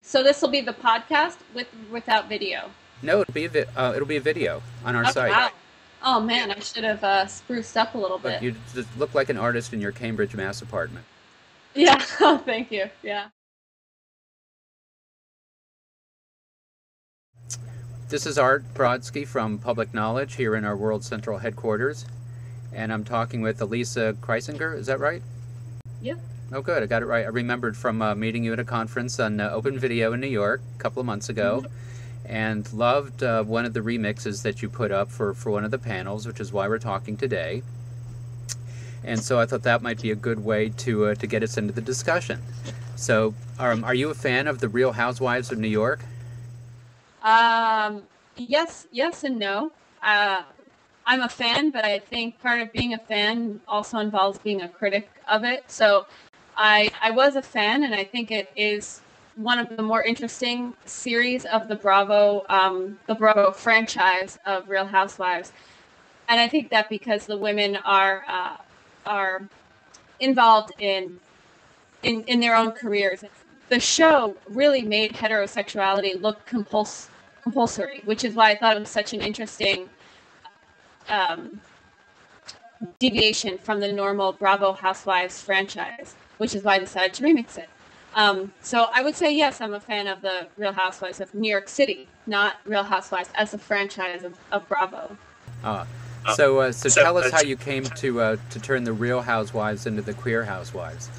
So this will be the podcast without video. No, it'll be a video on our Oh site. wow. Oh man, I should have spruced up a little Look, bit. you just look like an artist in your Cambridge, Mass apartment. Yeah. Oh, thank you. Yeah. This is Art Brodsky from Public Knowledge here in our World Central headquarters, and I'm talking with Elisa Kreisinger. Is that right? Yep. Oh, good. I got it right. I remembered from meeting you at a conference on Open Video in New York a couple of months ago, and loved one of the remixes that you put up for one of the panels, which is why we're talking today. And so I thought that might be a good way to get us into the discussion. So, are you a fan of the Real Housewives of New York? Yes and no. I'm a fan, but I think part of being a fan also involves being a critic of it. So I was a fan, and I think it is one of the more interesting series of the Bravo franchise of Real Housewives. And I think that because the women are involved in their own careers. The show really made heterosexuality look compulsory, which is why I thought it was such an interesting um, deviation from the normal Bravo Housewives franchise, which is why I decided to remix it. So I would say yes, I'm a fan of the Real Housewives of New York City, not Real Housewives as a franchise of Bravo. Uh, so tell us how you came to turn the Real Housewives into the Queer Housewives.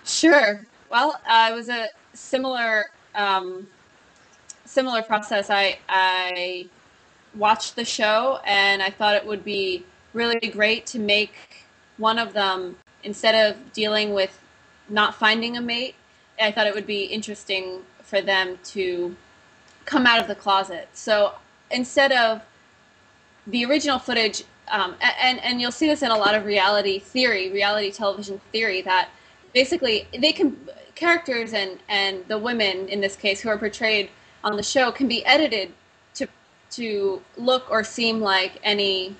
Sure. Well, it was a similar process. I watched the show and I thought it would be really great to make one of them, instead of dealing with not finding a mate, I thought it would be interesting for them to come out of the closet. So instead of the original footage, and you'll see this in a lot of reality television theory, that basically characters and the women in this case who are portrayed on the show can be edited to look or seem like any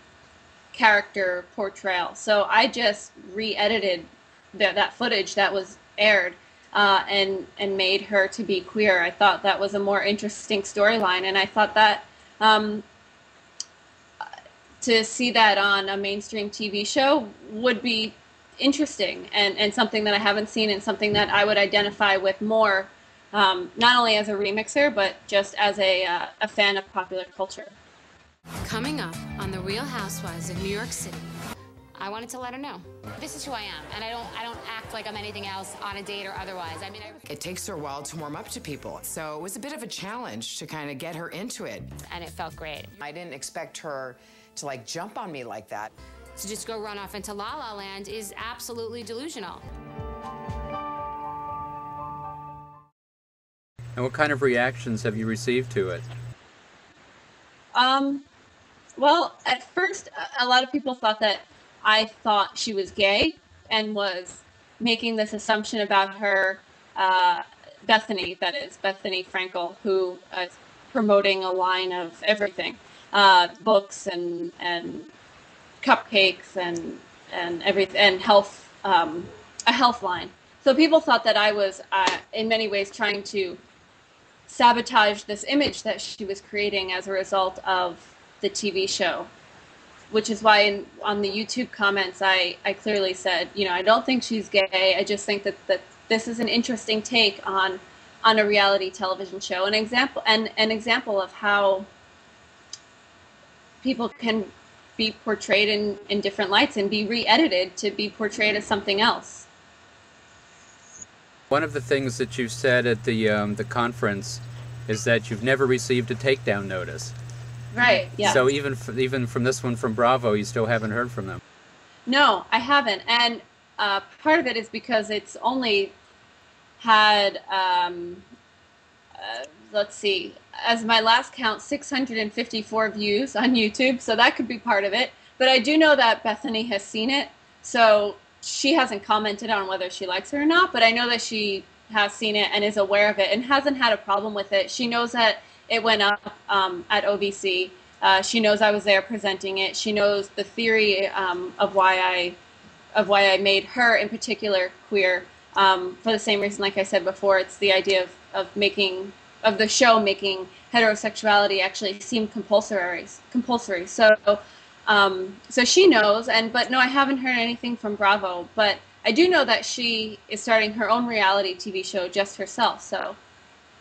character portrayal. So I just re-edited that footage that was aired, and made her to be queer. I thought that was a more interesting storyline, and I thought that to see that on a mainstream TV show would be interesting, and something that I haven't seen, and something that I would identify with more, not only as a remixer, but just as a fan of popular culture. Coming up on The Real Housewives of New York City, I wanted to let her know. This is who I am, and I don't act like I'm anything else on a date or otherwise. I mean, it takes her a while to warm up to people, so it was a bit of a challenge to kind of get her into it. And it felt great. I didn't expect her to like jump on me like that. To just go run off into La La Land is absolutely delusional. And what kind of reactions have you received to it? Well, at first, a lot of people thought that I thought she was gay and was making this assumption about her, Bethany, that is, Bethany Frankel, who is promoting a line of everything, books and cupcakes and everything, and health, a health line. So people thought that I was, in many ways, trying to sabotage this image that she was creating as a result of the TV show, which is why on the YouTube comments, I clearly said, I don't think she's gay. I just think that this is an interesting take on a reality television show, an example of how people can be portrayed in different lights and be re-edited to be portrayed as something else. One of the things that you said at the conference is that you've never received a takedown notice. Right. Yeah. So even from this one from Bravo, you still haven't heard from them. No, I haven't, and part of it is because it's only had, let's see, as my last count, 654 views on YouTube. So that could be part of it. But I do know that Bethany has seen it, so she hasn't commented on whether she likes it or not, but I know that she has seen it and is aware of it and hasn't had a problem with it. She knows that it went up at OVC. She knows I was there presenting it. She knows the theory of why I made her in particular queer. for the same reason, like I said before, it's the idea of the show making heterosexuality actually seem compulsory. So she knows, but no, I haven't heard anything from Bravo, but I do know that she is starting her own reality TV show just herself, so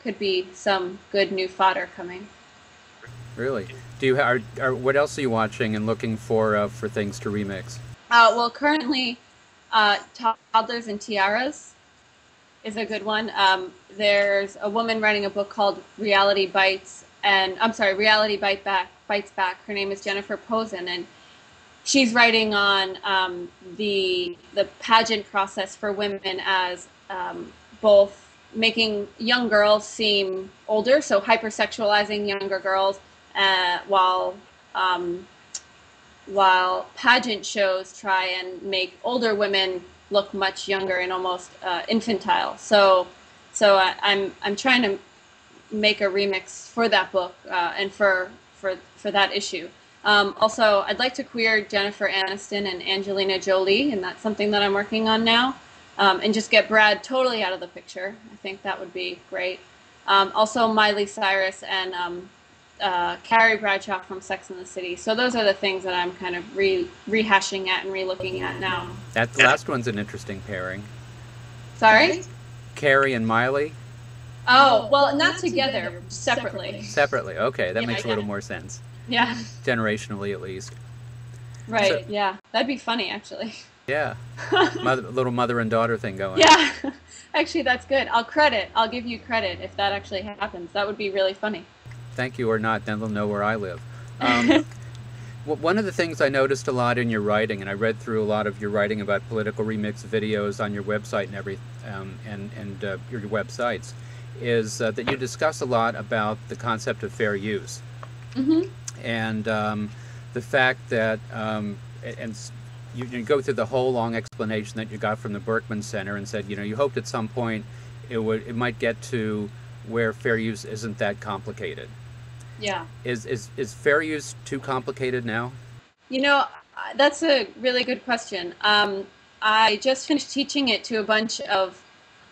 could be some good new fodder coming. Really? Do you what else are you watching and looking for things to remix? Well, currently, Toddlers and Tiaras is a good one. There's a woman writing a book called Reality Bites, Reality Bites Back. Her name is Jennifer Posen, and she's writing on the pageant process for women as both making young girls seem older, so hypersexualizing younger girls, while pageant shows try and make older women look much younger and almost infantile. So I'm trying to make a remix for that book and for that issue. Also, I'd like to queer Jennifer Aniston and Angelina Jolie, and that's something that I'm working on now. And just get Brad totally out of the picture. I think that would be great. Also, Miley Cyrus and Carrie Bradshaw from Sex and the City. So those are the things that I'm kind of rehashing at and relooking at now. That last one's an interesting pairing. Sorry? Carrie and Miley? Oh, well, not together, separately. Separately, okay. That makes a little more sense. Yeah. Generationally, at least. Right, So, yeah. That'd be funny, actually. Yeah. Little mother and daughter thing going. Yeah. Actually, that's good. I'll give you credit if that actually happens. That would be really funny. Thank you or not, then they'll know where I live. One of the things I noticed a lot in your writing, and I read through a lot of your writing about political remix videos on your website and your websites, is that you discuss a lot about the concept of fair use. Mm-hmm. And the fact that, and you go through the whole long explanation that you got from the Berkman Center and said, you hoped at some point it might get to where fair use isn't that complicated. Yeah. Is fair use too complicated now? That's a really good question. I just finished teaching it to a bunch of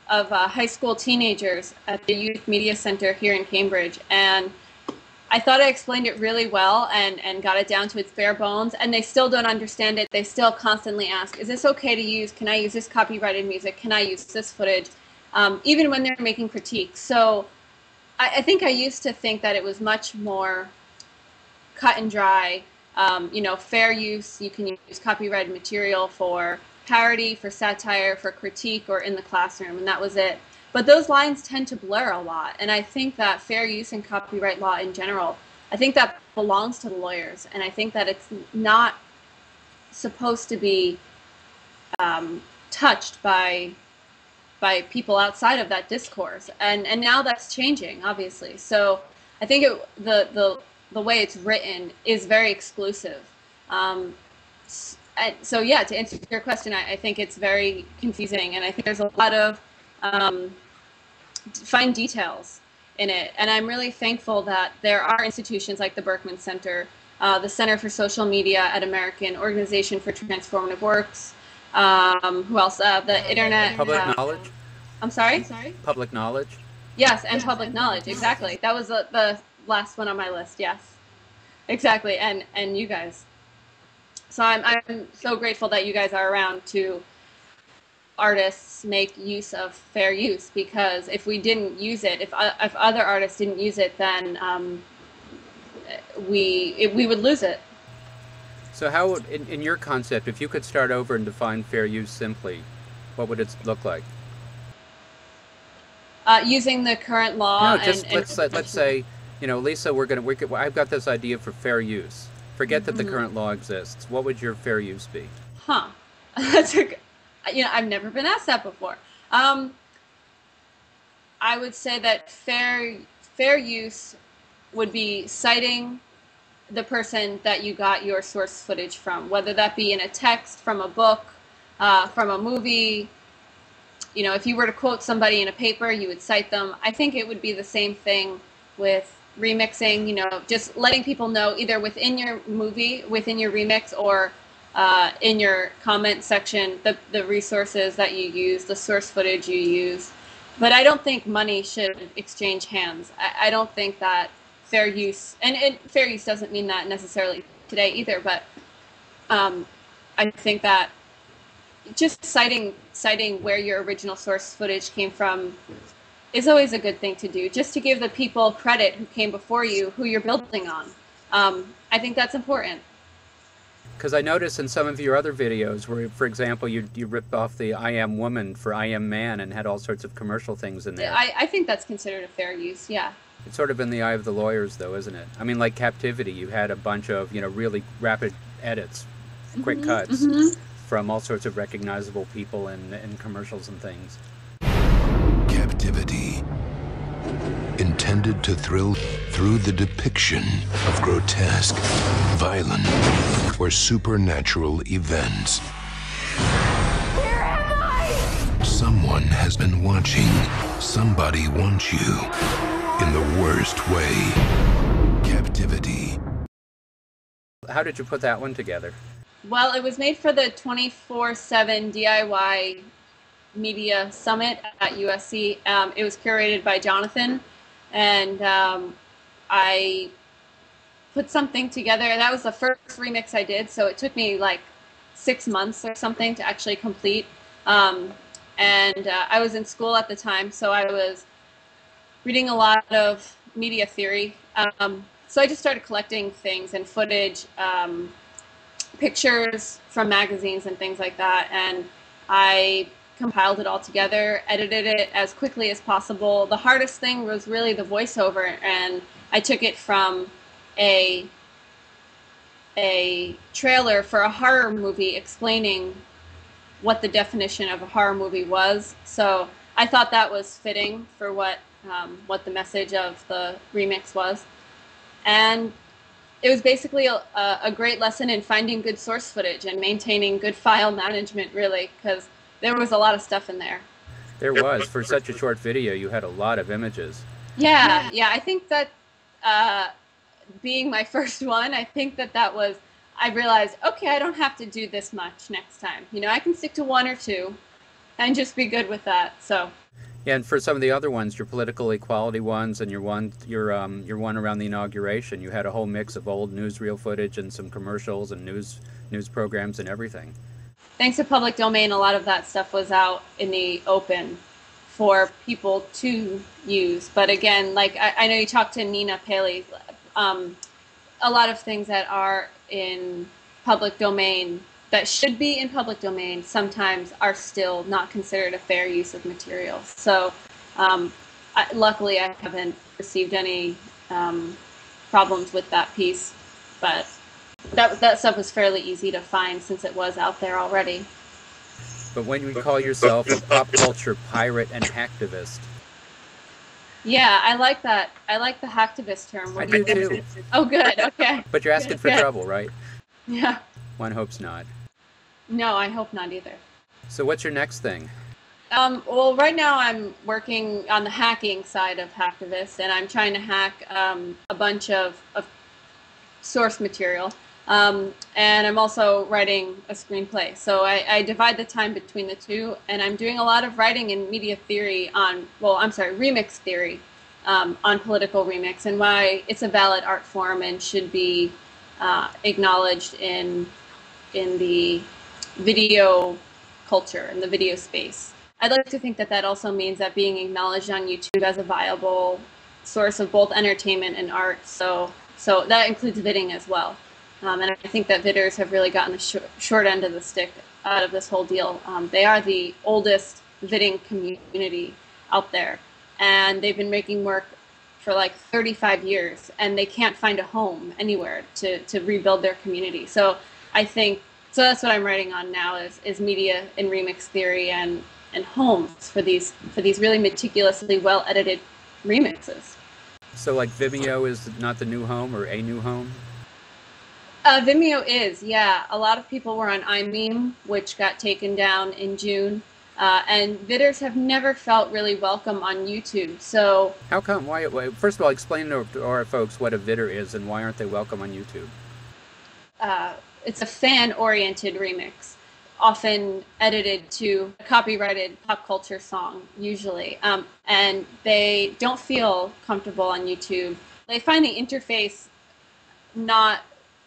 high school teenagers at the Youth Media Center here in Cambridge, and I thought I explained it really well and got it down to its bare bones, and they still don't understand it. They still constantly ask, is this okay to use? Can I use this copyrighted music? Can I use this footage? Even when they're making critiques. So I think I used to think that it was much more cut and dry. Fair use, you can use copyrighted material for parody, for satire, for critique, or in the classroom, and that was it. But those lines tend to blur a lot, and I think that fair use and copyright law in general, I think that belongs to the lawyers, and I think that it's not supposed to be touched by people outside of that discourse, and now that's changing, obviously. So I think the way it's written is very exclusive. So yeah, to answer your question, I think it's very confusing, and I think there's a lot of fine details in it. And I'm really thankful that there are institutions like the Berkman Center, the Center for Social Media at American Organization for Transformative Works. Who else? The Internet. Public Knowledge? I'm sorry? Public Knowledge? Yes, and Public Knowledge, exactly. That was the last one on my list, yes. Exactly, and you guys. So I'm so grateful that you guys are around to artists make use of fair use, because if we didn't use it, if other artists didn't use it, then we would lose it. So how would, in your concept, if you could start over and define fair use simply, what would it look like? Using the current law. No, just let's say, Lisa, I've got this idea for fair use. Forget that the current law exists. What would your fair use be? That's I've never been asked that before. I would say that fair use would be citing the person that you got your source footage from, whether that be in a text, from a book, from a movie. If you were to quote somebody in a paper, you would cite them. I think it would be the same thing with remixing, just letting people know either within your movie, within your remix, or in your comment section, the resources that you use, the source footage you use. But I don't think money should exchange hands. I don't think that fair use, and fair use doesn't mean that necessarily today either, but I think that just citing where your original source footage came from is always a good thing to do, just to give the people credit who came before you, who you're building on. I think that's important. Because I noticed in some of your other videos where, for example, you ripped off the I Am Woman for I Am Man and had all sorts of commercial things in there. I think that's considered a fair use, yeah. It's sort of in the eye of the lawyers, though, isn't it? I mean, like Captivity, you had a bunch of, really rapid edits, quick cuts from all sorts of recognizable people in commercials and things. Captivity, intended to thrill through the depiction of grotesque, violent, or supernatural events. Where am I? Someone has been watching. Somebody wants you in the worst way. Captivity. How did you put that one together? Well, it was made for the 24/7 DIY Media Summit at USC. It was curated by Jonathan, and I put something together. That was the first remix I did, so it took me like 6 months or something to actually complete. And I was in school at the time, so I was reading a lot of media theory. So I just started collecting things and footage, pictures from magazines and things like that, and I compiled it all together, edited it as quickly as possible. The hardest thing was really the voiceover, and I took it from a trailer for a horror movie explaining what the definition of a horror movie was. So I thought that was fitting for what the message of the remix was. And it was basically a great lesson in finding good source footage and maintaining good file management, really, because there was a lot of stuff in there. There was. For such a short video, you had a lot of images. Yeah. I think that being my first one, I think that was, I realized, okay, I don't have to do this much next time. I can stick to one or two and just be good with that. So. Yeah, and for some of the other ones, your political equality ones and your one around the inauguration, you had a whole mix of old newsreel footage and some commercials and news programs and everything. Thanks to public domain, a lot of that stuff was out in the open for people to use. But again, like I know you talked to Nina Paley, a lot of things that are in public domain that should be in public domain sometimes are still not considered a fair use of materials. So luckily I haven't received any problems with that piece, but that stuff was fairly easy to find since it was out there already. But when you call yourself a pop culture pirate and hacktivist. Yeah, I like that. I like the hacktivist term. I do too. Oh, good. Okay. But you're asking for trouble, right? Yeah. One hopes not. No, I hope not either. So what's your next thing? Well, right now I'm working on the hacking side of hacktivist, and I'm trying to hack a bunch of source material. And I'm also writing a screenplay. So I divide the time between the two, and I'm doing a lot of writing in media theory remix theory on political remix and why it's a valid art form and should be acknowledged in the video culture and the video space. I'd like to think that also means that being acknowledged on YouTube as a viable source of both entertainment and art. So that includes Vidding as well. And I think that Vidders have really gotten the short end of the stick out of this whole deal. They are the oldest Vidding community out there, and they've been making work for like 35 years, and they can't find a home anywhere to rebuild their community. So I think, so that's what I'm writing on now is media and remix theory and homes for these really meticulously well edited remixes. So like Vimeo is not the new home or a new home? Vimeo is, yeah. A lot of people were on iMeme, which got taken down in June. And Vidders have never felt really welcome on YouTube. So how come? Why? First of all, explain to our folks what a Vidder is and why aren't they welcome on YouTube? it's a fan-oriented remix, often edited to a copyrighted pop culture song, usually. And they don't feel comfortable on YouTube. They find the interface not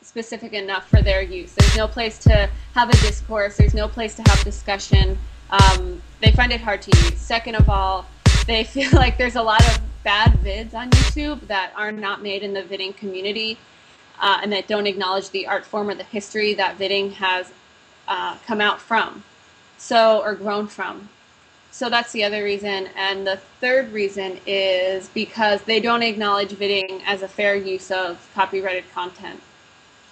specific enough for their use. There's no place to have a discourse. There's no place to have discussion. They find it hard to use. Second of all, they feel like there's a lot of bad vids on YouTube that are not made in the Vidding community and that don't acknowledge the art form or the history that Vidding has come out from, or grown from. So that's the other reason. And the third reason is because they don't acknowledge Vidding as a fair use of copyrighted content.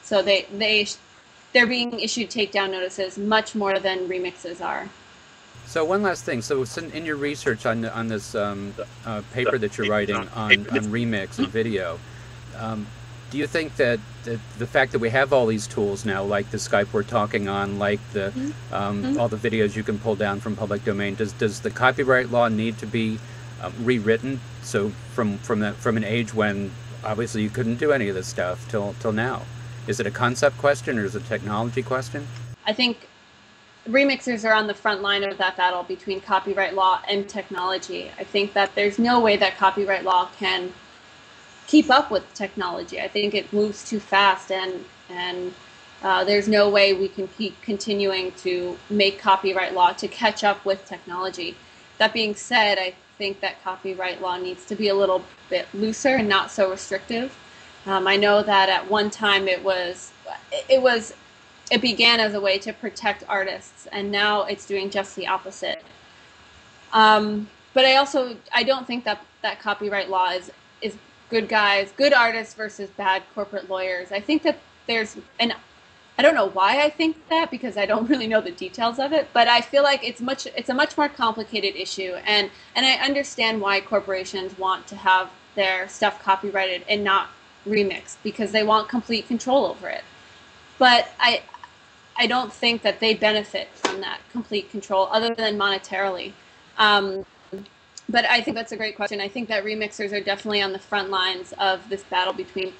So they're being issued takedown notices much more than remixes are. So one last thing. So in your research on this paper that you're writing on remix and video, do you think that the fact that we have all these tools now, like the Skype we're talking on, like the all the videos you can pull down from public domain, does the copyright law need to be rewritten? So from an age when obviously you couldn't do any of this stuff till now, is it a concept question or is it a technology question? I think remixers are on the front line of that battle between copyright law and technology. I think that there's no way that copyright law can keep up with technology. I think it moves too fast, and there's no way we can keep continuing to make copyright law to catch up with technology. That being said, I think that copyright law needs to be a little bit looser and not so restrictive. I know that at one time it began as a way to protect artists, and now it's doing just the opposite. But I don't think that copyright law is good artists versus bad corporate lawyers. I think that and I don't know why I think that, because I don't really know the details of it, but I feel like it's a much more complicated issue, and I understand why corporations want to have their stuff copyrighted and not remixed, because they want complete control over it. But I don't think that they benefit from that complete control other than monetarily. But I think that's a great question. I think that remixers are definitely on the front lines of this battle between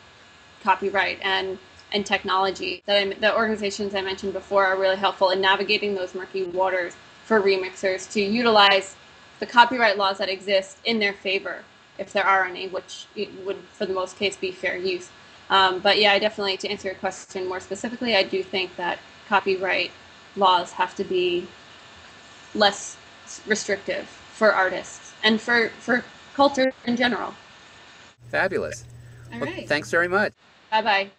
copyright and technology. The organizations I mentioned before are really helpful in navigating those murky waters for remixers to utilize the copyright laws that exist in their favor, if there are any, which would, for the most case, be fair use. But yeah, I definitely, to answer your question more specifically, I do think that copyright laws have to be less restrictive for artists and for culture in general. Fabulous. All Well, right. thanks very much. Bye-bye.